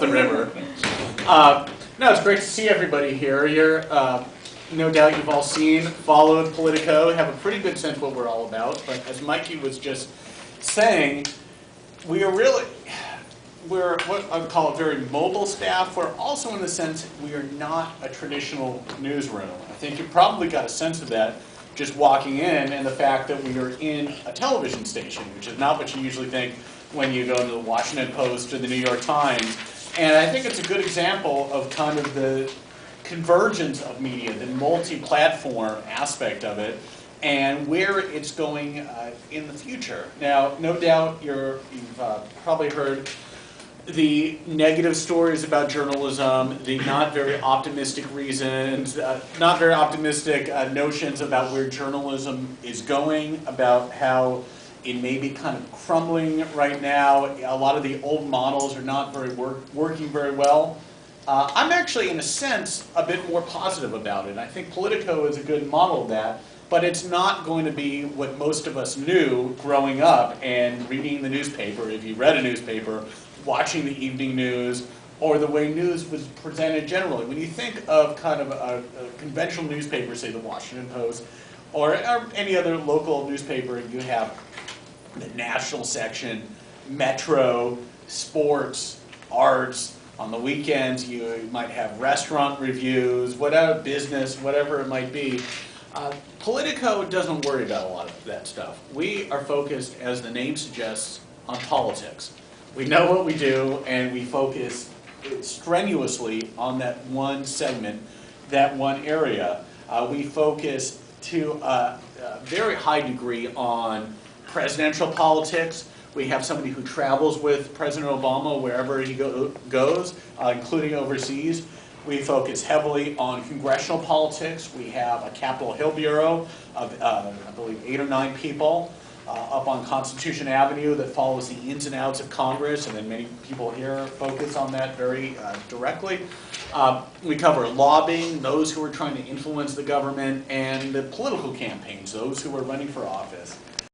the river. No, it's great to see everybody here. No doubt you've all followed Politico, have a pretty good sense of what we're all about. But as Mikey was just saying, we're what I would call a very mobile staff. We're also in the sense we are not a traditional newsroom. I think you probably got a sense of that just walking in, and the fact that we are in a television station, which is not what you usually think when you go to the Washington Post or the New York Times. And I think it's a good example of kind of the convergence of media, the multi-platform aspect of it, and where it's going in the future. Now, no doubt you've probably heard the negative stories about journalism, the not very optimistic reasons, not very optimistic notions about where journalism is going, about how it may be kind of crumbling right now. A lot of the old models are not working very well. I'm actually, in a sense, a bit more positive about it. I think Politico is a good model of that, but it's not going to be what most of us knew growing up and reading the newspaper, if you read a newspaper, watching the evening news, or the way news was presented generally. When you think of kind of a conventional newspaper, say the Washington Post, or any other local newspaper, you have the national section, Metro, sports, arts. On the weekends, you might have restaurant reviews, whatever, business, whatever it might be. Politico doesn't worry about a lot of that stuff. We are focused, as the name suggests, on politics. We know what we do, and we focus strenuously on that one segment, that one area. We focus to a very high degree on presidential politics. We have somebody who travels with President Obama wherever he goes, including overseas. We focus heavily on congressional politics. We have a Capitol Hill bureau of, I believe, 8 or 9 people up on Constitution Avenue that follows the ins and outs of Congress, and then many people here focus on that very directly. We cover lobbying, those who are trying to influence the government, and the political campaigns, those who are running for office.